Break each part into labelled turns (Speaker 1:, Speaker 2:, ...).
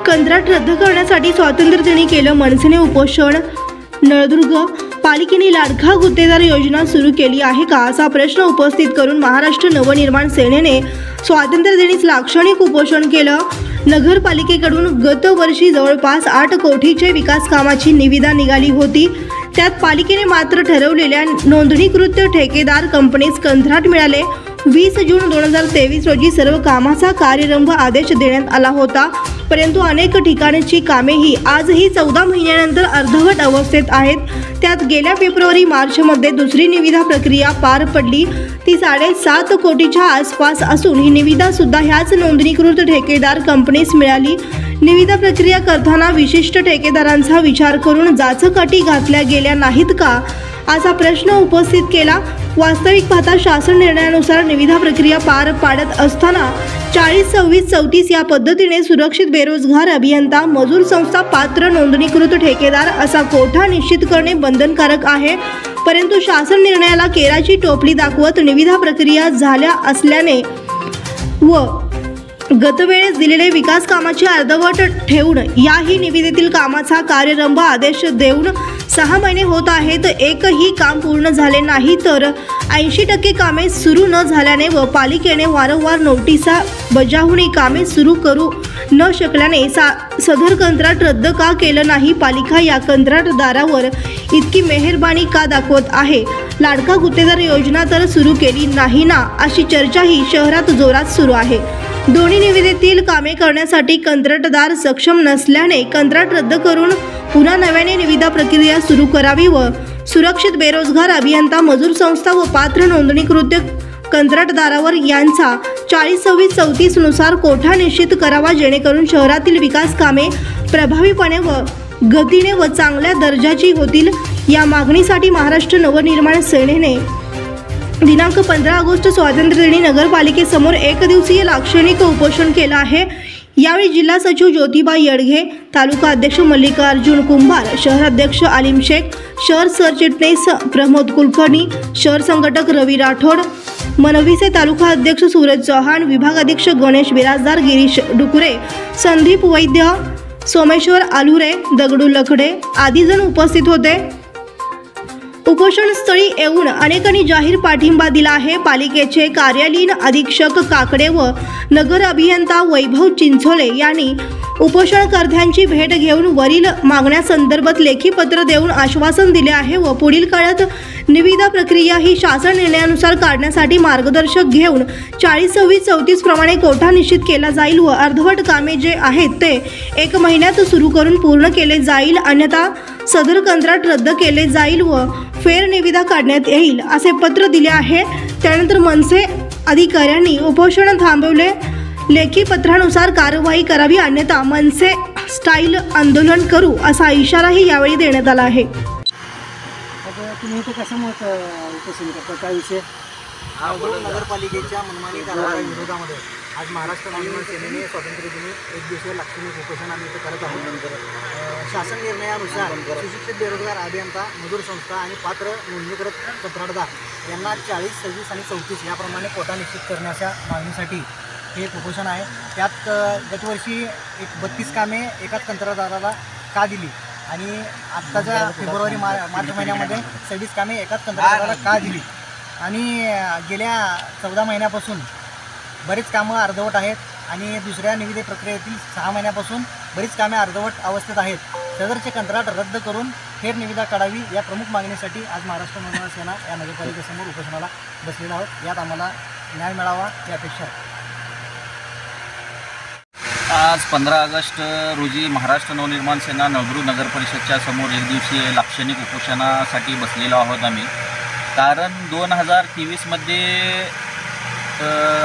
Speaker 1: कंत्राट रद्द करण्यासाठी स्वातंत्र्यदिनी केलं मनसेने उपोषण। नळदुर्ग पालिकेने लाडका गुत्तेदार योजना सुरू केली आहे का असा प्रश्न उपस्थित करून महाराष्ट्र नवनिर्माण सेनेने स्वातंत्र्यदिनीच लाक्षणिक उपोषण केलं। नगरपालिकेकडून गत वर्षी जवळपास 8 कोटीचे विकास कामाची निविदा निघाली होती। त्यात पालिकेने मात्र ठरवलेल्या नोंदणीकृत ठेकेदार कंपनीस कंत्राट मिळाले। 20 जून 2023 रोजी सर्व कामाचा कार्यारंभ आदेश देण्यात आला होता, परंतु अनेक ठिकाणची कामेही आजही 14 महिन्यानंतर अर्धवट अवस्थेत आहेत। त्यात गेल्या फेब्रुवारी-मार्चमध्ये दुसरी निविदा प्रक्रिया पार पडली, ती 7.5 कोटीच्या आसपास असून ही निविदा सुद्धा ह्याच नोंदणीकृत ठेकेदार कंपनीस मिळाली। निविदा प्रक्रिया करताना विशिष्ट ठेकेदारांचा विचार करून जाचकाठी घातल्या गेल्या नाहीत का असा प्रश्न उपस्थित केला। वास्तविक पाहता शासन निर्णयानुसार निविदा प्रक्रिया पार पाडत असताना 40-26-34 या पद्धतीने सुरक्षित बेरोजगार अभियंता, मजूर संस्था, पात्र नोंदणीकृत ठेकेदार असा कोठा निश्चित करणे बंधनकारक आहे, परंतु शासन निर्णयाला केराची टोपली दाखवत निविदा प्रक्रिया झाल्या असल्याने व गतवेळेस दिलेले विकास कामाची अर्धवट ठेवून याही निविदेतील कामाचा कार्यारंभ आदेश देऊन 6 महिने होत आहेत, एकही काम पूर्ण झाले नाही, तर 80% कामे सुरू न झाल्याने व पालिकेने वारंवार नोटिसा बजावून कामे सुरू करू न शकल्याने सदर कंत्राट रद्द का केलं नाही? पालिका या कंत्राटदारावर इतकी मेहरबानी का दाखवत आहे? लाडका गुत्तेदार योजना तर सुरू केली नाही ना, अशी चर्चाही शहरात जोरात सुरू आहे। दोन्ही निविदेतील कामे करण्यासाठी कंत्राटदार सक्षम नसल्याने कंत्राट रद्द करून पुन्हा नव्याने निविदा प्रक्रिया सुरू करावी व सुरक्षित बेरोजगार अभियंता, मजूर संस्था व पात्र नोंदणीकृत कंत्राटदारावर यांचा 40-26-34 नुसार कोठा निश्चित करावा, जेणेकरून शहरातील विकास कामे प्रभावीपणे व गतीने व चांगल्या दर्जाची होतील। या मागणीसाठी महाराष्ट्र नवनिर्माण सेनेने दिनांक 15 ऑगस्ट स्वातंत्र्यदिनी नगरपालिकेसमोर एकदिवसीय लाक्षणिक उपोषण केलं आहे। यावेळी जिल्हा सचिव ज्योतिबा येडगे, तालुका अध्यक्ष मल्लिकार्जुन कुंभार, शहर अध्यक्ष आलिम शेख, शहर सरचिटणीस प्रमोद कुलकर्णी, शहर संघटक रवी राठोड, मनवीचे तालुका अध्यक्ष सूरज चौहान, विभाग अध्यक्ष गणेश बिराजदार, गिरीश डुकुरे, संदीप वैद्य, सोमेश्वर आलुरे, दगडू लखडे आदी जण उपस्थित होते। उपोषणस्थळी येऊन अनेकांनी जाहीर पाठिंबा दिला आहे। पालिकेचे कार्यालयीन अधीक्षक काकडे व नगर अभियंता वैभव चिंचोले यांनी उपोषणकर्त्यांची भेट घेऊन वरील मागण्यासंदर्भात लेखी पत्र देऊन आश्वासन दिले आहे व पुढील काळात निविदा प्रक्रिया ही शासन निर्णयानुसार काढण्यासाठी मार्गदर्शक घेऊन 40-26-34 प्रमाणे कोठा निश्चित केला जाईल व अर्धवट कामे जे आहेत ते 1 महिन्यात सुरू करून पूर्ण केले जाईल, अन्यथा सदर कंत्राट रद्द केले जाईल व फेर निविदा काढण्यात येईल असे पत्र दिले आहे। त्यानंतर मनसे अधिकाऱ्यांनी उपोषण थांबवले, लेखी पत्रानुसार कारवाई करावी, अन्यथा मनसे स्टाईल आंदोलन करू असा इशाराही यावेळी देण्यात आला आहे।
Speaker 2: तुम्ही इथे कशामुळे उपोषण करता, काय विषय?
Speaker 3: नगरपालिकेच्या मनमानी कारवाई विरोधामध्ये आज महाराष्ट्र नवनिर्माण सेनेने स्वातंत्र्यदिनी एक दिवसीय लाक्षणिक उपोषण आम्ही इथे करत आहोत। शासन निर्णयानुसार सुशिक्षित बेरोजगार अभियंता, मजूर संस्था आणि पात्र नोंदणीकृत कंत्राटदार यांना 40, 26 आणि 34 याप्रमाणे कोटा निश्चित करण्याच्या मागणीसाठी हे एक उपोषण आहे। त्यात गतवर्षी 32 कामे एकाच कंत्राटदाराला का दिली आणि आत्ताच्या फेब्रुवारी-मार्च महिन्यामध्ये 26 कामे एकाच कंत्राटदाराला का दिली आणि गेल्या 14 महिन्यापासून बरीच कामं अर्धवट आहेत आणि दुसऱ्या निविदा प्रक्रियेतील 6 महिन्यापासून बरीच कामे अर्धवट अवस्थेत आहेत। सदरचे कंत्राट रद्द करून फेर निविदा काढावी या प्रमुख मागणीसाठी आज महाराष्ट्र नवनिर्माण सेना या नगरपालिकेसमोर उपोषणाला बसलेला आहोत। यात आम्हाला न्याय मिळावा ही अपेक्षा आहे।
Speaker 4: आज 15 ऑगस्ट रोजी महाराष्ट्र नवनिर्माण सेना नळदुर्ग नगर परिषदच्या समोर एक दिवसीय लाक्षणिक उपोषणासाठी बसलेलो आहोत आम्ही। कारण 2023मध्ये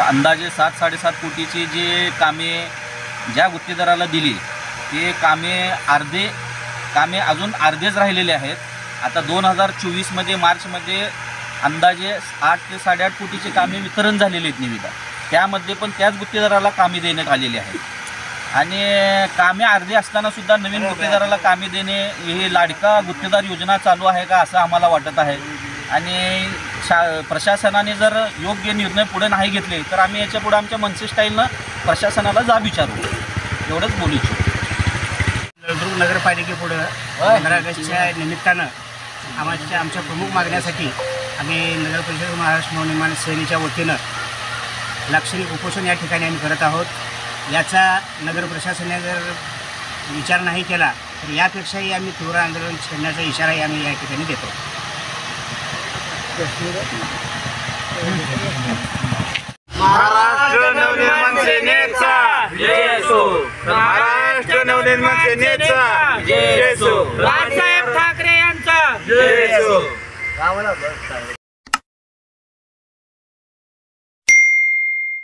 Speaker 4: अंदाजे 7-7.5 कोटीची जी कामे ज्या गुत्तेदाराला दिली ते कामे अजून अर्धेच राहिलेले आहेत। आता 2024मध्ये मार्चमध्ये अंदाजे 8 ते 8.5 कोटीची कामे वितरण झालेली आहेत निविदा, त्यामध्ये पण त्याच गुत्तेदाराला कामे देण्यात आलेली आहेत आणि कामे अर्धे असताना सुद्धा नवीन गुत्तेदाराला कामे देणे ही लाडका गुत्तेदार योजना चालू आहे का असं आम्हाला वाटत आहे। आणि प्रशासनाने जर योग्य निर्णय पुढे नाही घेतले तर आम्ही याच्या पुढे आमच्या मनसे स्टाईलनं प्रशासनाला जाब विचारू, एवढंच बोलू इच्छितो.
Speaker 2: नळदुर्ग नगरपालिकेपुढं 15 ऑगस्टच्या निमित्तानं आमच्या प्रमुख मागण्यासाठी आम्ही नगर परिषद महाराष्ट्र नवनिर्माण सेनेच्या वतीनं लाक्षणिक उपोषण या ठिकाणी आम्ही करत आहोत. याचा नगर प्रशासनाने जर विचार नाही केला तर यापेक्षाही आम्ही तीव्र आंदोलन छेडण्याचा इशाराही आम्ही या ठिकाणी देतो.
Speaker 5: महाराष्ट्र नवनिर्माण सेनेचा जय असो. महाराष्ट्र नवनिर्माण सेनेचा जय असो.
Speaker 6: राजसाहेब ठाकरे यांचा
Speaker 5: जय असो.